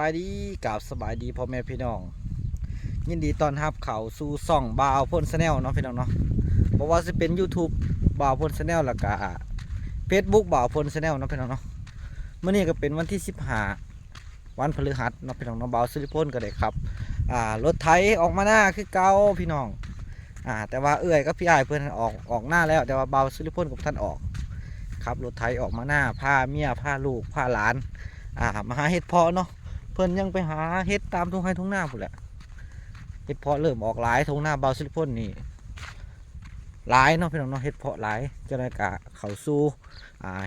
บายดีกับสบายดีพ่อแม่พี่น้องยินดีต้อนรับเข้าสู่ช่องบ่าวพ่นชาแนลเนาะพี่น้องเนาะบอกว่าจะเป็น YouTube บ่าวพ่นชาแนลแล้วก็ Facebook บ่าวพ่นชาแนลเนาะพี่น้องเนาะมื้อนี้ก็เป็นวันที่15วันพฤหัสเนาะพี่น้องเนาะบ่าวสิริพลก็ได้ครับรถไถออกมาหน้าคือเก่าพี่น้องแต่ว่าเอื้อยกับพี่อ้ายเพิ่นออกหน้าแล้วแต่ว่าบ่าวสิริพลกับท่านออกครับรถไถออกมาหน้าพาเมียพาลูกพาหลานมาหาเห็ดเพาะเนาะเพิ่นยังไปหาเห็ดตามทุ่งไร่ทุ่งนาพุ่นแหละเห็ดเพาะเริ่มออกหลายทุ่งนาบ่าวสิริพลนี่หลายเนาะพี่น้องเนาะเห็ดเพาะหลายจะได้กะเข้าสู่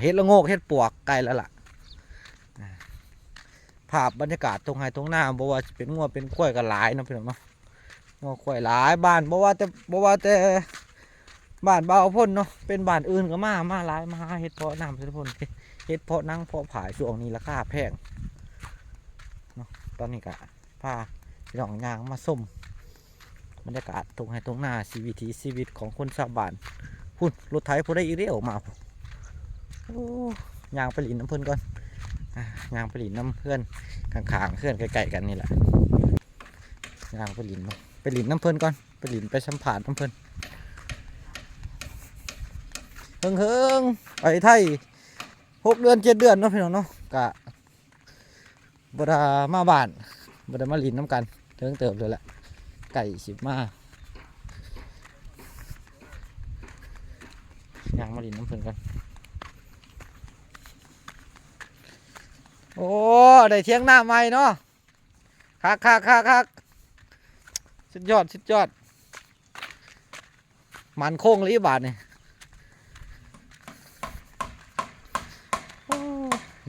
เห็ดละโงกเห็ดปวกใกล้แล้วล่ะภาพบรรยากาศทุ่งไร่ทุ่งนาบ่ว่าจะเป็นงัวเป็นกล้วยก็หลายเนาะพี่น้องเนาะงัวกล้วยหลายบ้านบ่ว่าแต่บ้านบ่าวพ่นเนาะเป็นบ้านอื่นก็มาหลายมาหาเห็ดเพาะน้ำสิริพลเห็ดเพาะนั่งเพาะผายช่วงนี้ราคาแพงเนาะตอนนี้ก็พาพี่น้องย่างมาส้มบรรยากาศตรงให้ตรงหน้าชีวิตของคนชาวบ้านพุ่นรถไถพุ่นได้อีเรียวมาโอ้ย่างไปหลินน้ำเพื่อนก่อนย่างไปหลินน้ำเพื่อนข้างๆเพื่อนใกล้ๆกันนี่แหละย่างไปหลินน้ำเพื่อนก่อนไปหลินไปสัมผัสน้ำเพื่อนเฮิงไปไทย6 เดือน 7 เดือนเนาะพี่น้องเนาะกะบดามาบ้านบดามาลินน้ำกันเติบเลยแหละไก่สิบมาย่างมาลินน้ำเพิ่นกันโอ้ได้เที่ยงหน้าใหม่เนาะคักสุดยอดมันโค้งเลยบาทนี่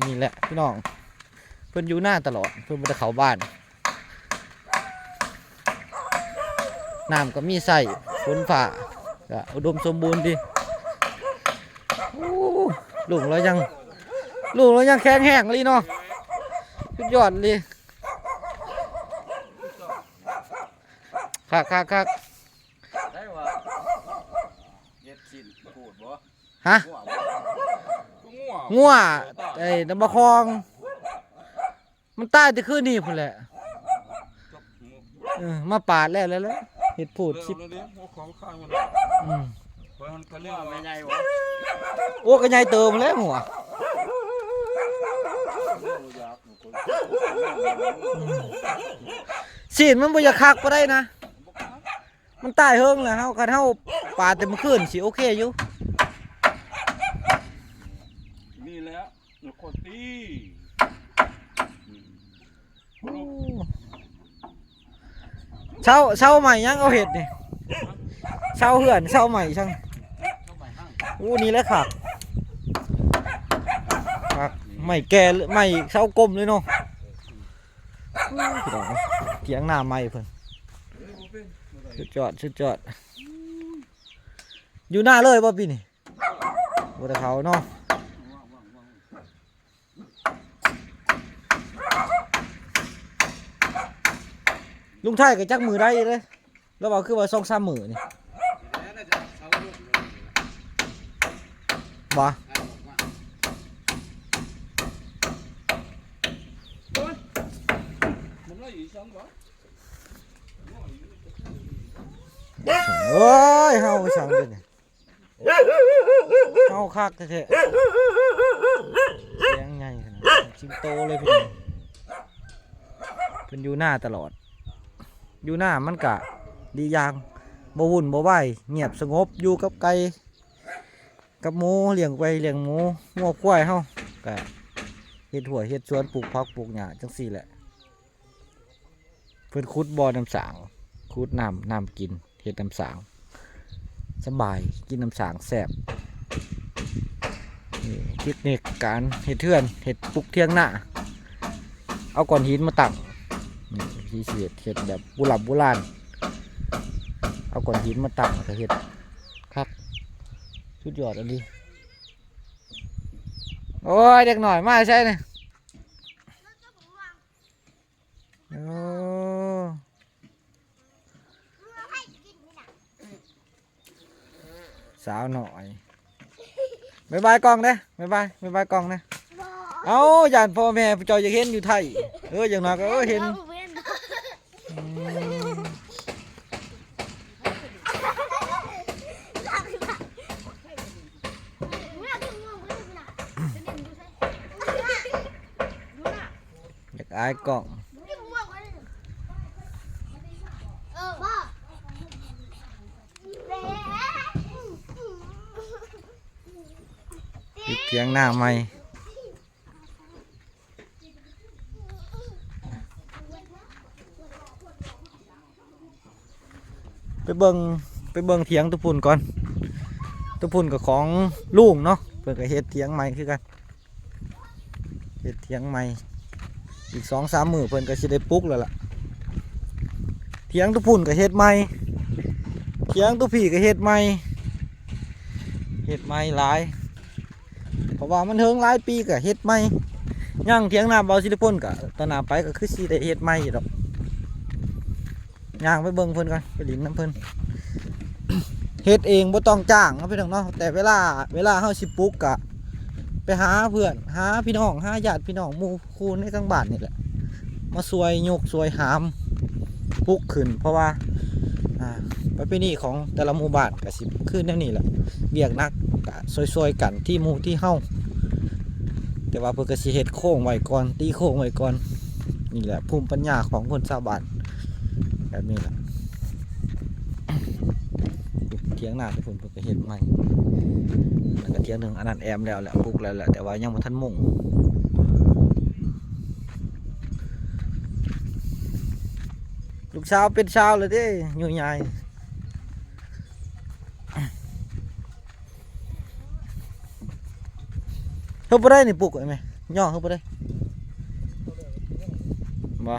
นี่แหละพี่น้องเพิ่นอยู่หน้าตลอดเพิ่นบ่ได้เข้าบ้านน้ำก็มีใส่ฝนฝ่าก็อุดมสมบูรณ์ดีลูกเรายังแข็งแห้งเลยเนาะสุดยอดเลยคักได้ว่าเย็ดชิ้นพูดบ่ฮะงัวไอ้น้ำบะคองมันใต้จะขึ้นนี่พุ่นแหละมาปาดแล้วเห็ดพูดชิบของข้างมันเขาเรียกว่าใหญ่วะโอ้กระไงเติมแล้วหัวสีนมันบ่อยากคักก็ได้นะมันใต้เฮิงเลยเฮาคันเฮาปาดแต่เมื่อคืนสิโอเคอยู่นี่แหละคนตีเช่าใหม่ยังเอาเห็ดนี่เช่าเหือนเช่าใหม่ช่างโอ้นี่แหละค่ะใหม่แก่ใหม่เช่ากลมเลยเนาะเกียงหน้าใหม่เพิ่นสุดยอดอยู่หน้าเลยป่ะพี่นี่บนเขาเนาะลุงไทยก็จักมือได้เลยแล้วบอกคือว่า2-3 มือนี่บ่โอ้ยเฮาสั่งเลยเนี่ยเฮาคักแท้ๆเสียงใหญ่ขนาดสิงโตเลยพี่เป็นอยู่หน้าตลอดอยู่หน้ามันกะดีอย่างบ่วุ่นบ่วายเงียบสงบอยู่กับไก่กับหมูเลี้ยงไก่เลี้ยงหมูงัวควายเฮากะเฮ็ดหัวเฮ็ดสวนปลูกผักปลูกหญ้าจังซี่แหละเพิ่นขุดบ่อน้ำสางขุดน้ำกินเฮ็ดน้ำสางสบายกินน้ำสางแซ่บนี่เทคนิคการเฮ็ดเทือนเฮ็ดปลูกเทียงหน้าเอาก้อนหินมาตั้งที่เฮ็ดแบบโบราณเอาก้อนหินมาตั้งแล้วก็เฮ็ดครับสุดยอดอันนี้โอ้ยเด็กหน่อยมาใช่เนี่ยสาวหน่อยบ๊ายบายกล้องเด้บ๊ายบายกล้องเด้ เอาย่านพ่อแม่เจ้าอยากเห็นอยู่ไทยอย่างน้อยก็เห็นอืมอยากอายกล้องเถียงหน้าใหม่ไปเบิ่งเถียงตุพุ่นก่อนตุพุ่นกับของลุงเนาะเพิ่นก็เฮ็ดเถียงใหม่คือกันเฮ็ดเถียงใหม่อีก 2-3 มื้อเพิ่นก็สิได้ปลุกแล้วล่ะเถียงตุพุ่นก็เฮ็ดใหม่เถียงตุพี่ก็เฮ็ดใหม่หลายเพราะว่ามันเฮิงหลายปีก็เฮ็ดใหม่ย่างเถียงหน้าเบาสิริพลก็ตอนหน้าไปก็คือสิได้เฮ็ดใหม่อยู่ดอกย่างไปเบิ่งเพิ่นก่อนไปลิ้นน้ำเพิ่น เฮ็ดเองบ่ต้องจ้างเนาะพี่น้องเนาะแต่เวลาเฮาสิปลุกกะไปหาเพื่อนหาพี่น้องหาญาติพี่น้องหมู่คู่ในทั้งบ้านนี่แหละมาช่วยยกช่วยหามปลุกขึ้นเพราะว่าประเพณีของแต่ละหมู่บ้านก็สิคือแนวนี้แหละเวียกนักก็ช่วยๆกันที่หมู่ที่เฮาแต่ว่าเพิ่นก็สิเฮ็ดโค้งไว้ก่อนตีโค้งไว้ก่อนนี่แหละภูมิปัญญาของคนชาวบ้านแบบนี้แหละเถียงหน้าที่เพิ่นก็เฮ็ดใหม่แล้วก็เถียงหนึงอันนั้นแอมแล้วแหละปลูกแล้วแหละแต่ว่ายังบ่ทันมุ่งลูกสาวเป็นสาวเลยเด้อยู่ใหญ่เฮ็ดบ่ได้นี่ปลูกไว้มั้ยย่อเฮ็ดบ่ได้บ่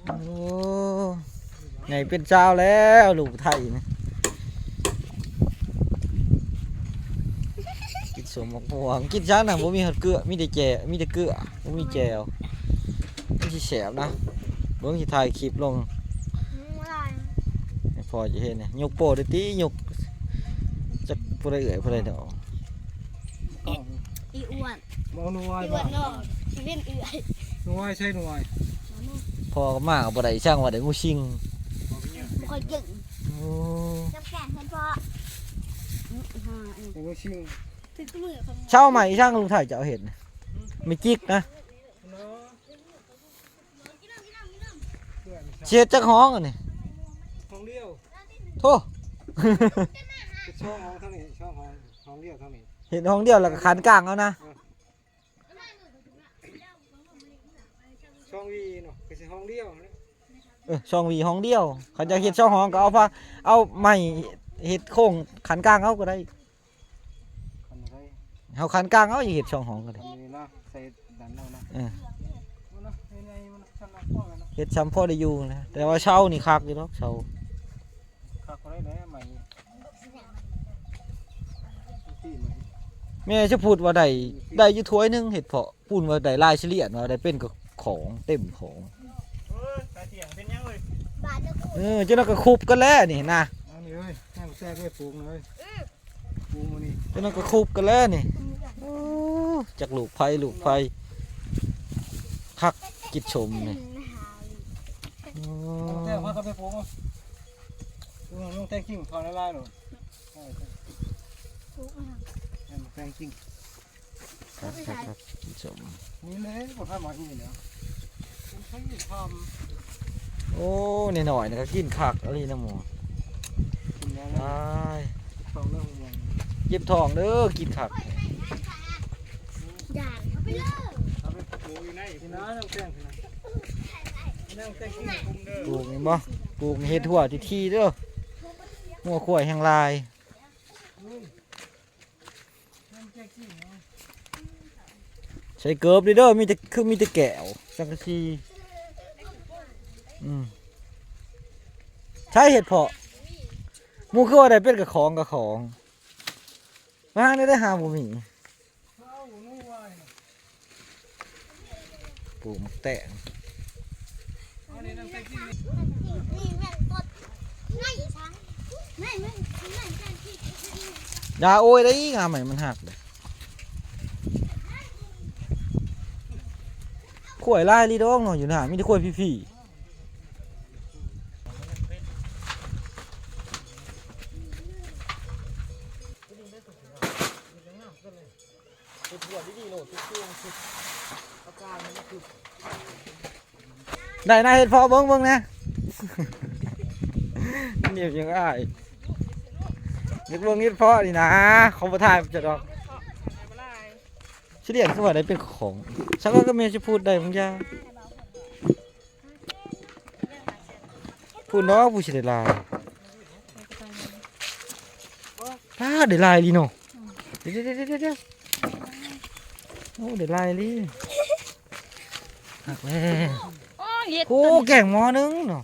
โอ้ไงเป็นเจ้าแล้วลูกไทยนะกินสมหวงกินช้างน่ะบ่มีเกลือมีแต่แจ่มีแต่เกลือบ่มีแจ่วมันสิแสบนะเบิ่งสิถ่ายคลิปลงให้พอจะเห็นนะยกโป้ได้ติยกจักผู้ใดเอ่ยผู้ใดดอก อีอ้วน บ่หน่วย อีอ้วนเนาะชีวิตเอื่อย หน่วยใช่หน่วย พอก็มาบ่ได้ช่างว่าได้งูชิง บ่ค่อยเก่ง โอ้ จำแก่นเพิ่นพอ หน่วยชิง ถึงมือคน เช่าใหม่ช่างลุงไทยจะเอาเห็นไม่จิกนะเช็ดจักห้องอันนี้ ห้องเดียว โธ่ ช่องห้องเท่านี้ช่องห้องเดียวเท่านี้ เห็นห้องเดียวแล้วก็ขันกลางเอานะ ช่องวีเนาะก็สิห้องเดียวนะ ช่องวีห้องเดียวเขาจะเห็ดช่องห้องก็เอาเอาไม้เห็ดโค้งขันกลางเอาก็ได้ คันได เอาขันกลางเอาอย่าเห็ดช่องห้องก็ได้ อันนี้เนาะใส่ดันเอานะ เออ มันเนาะยังไงมันสั่นเอาพ่อกันเนาะ เห็ดซ้ำพ่อได้อยู่นะแต่ว่าเช่านี่คักอยู่เนาะเช่า คักบ่ได้แหน่ใหม่ที่ใหม่ แม่จะพูดว่าได้อยู่ถ้วยหนึงเห็ดเพาะพูดว่าได้ลายเฉลี่ยว่าได้เป็นกับของเต็มของ ตาเถียงเป็นยังเว้ย บาดจะกู เจ้านั่นก็คุบกันแล้วนี่นะ อันนี้เว้ยแห้งแซ่บเว้ยปลูกเลยปลูกมื้อนี้ เจ้านั่นก็คุบกันแล้วนี่โอ้จากลูกไผ่คักกิดชมนี่โอ้ แซ่บพาเขาไปปลูกเอาลุงแต่งจริงพอละลายหนูแต่งจริง ครับกิดชม นี่เลยบ่พาหมอนี่เนาะผมใช้ทำ โอ้นี่หน่อยนะครับกินคักอะไรนะหมู กินแล้ว ตาย สองเรื่องมัน เจ็บท้องเด้อกินคัก ด่านเอาไปเลย เอาไปปลูกอยู่ไหนพี่น้าน้ำแข็งพี่น้าน้ำแข็งกินคุมเด้อ ปลูกนี่บ่ปลูกนี่เฮ็ดทั่วที่เด้อหัวข่วยแห่งลาย น้ำแข็งกินเนาะ ใส่เกิบเด้อมีแต่แก้วสังกะสีใช้เห็ดเพาะหมูคือว่าได้เป็นกับของมาหาได้หาบ่มี เอาหนูไว้นะ ปลูกมักแตง อันนี้น้ำแข็งกิน นี่แม่งตดง่ายช้างแม่งแม่งแม่งแม่งที่ ยาโอ้ยได้งามใหม่มันหักเลยข่วยลายลีดองเนาะอยู่น่ะมีแต่ข่วยพี่ๆได้นะเห็ดพอเบิ้งนะ นี่ยังอ้ายนึกเบิ้งเห็ดพอนี่นะเขาประทายจะดอกเฉลี่ยคือว่าได้เป็นของฉันก็เมียจะพูดได้บางอย่างพูดเนาะผู้เฉลี่ยลายเดี๋ยวลายลีโน่เดี๋ยวโอ้เดี๋ยวลายลีหักแล้ว โอ้เฮ็ด โอ้แก่งหมอนึงเนาะ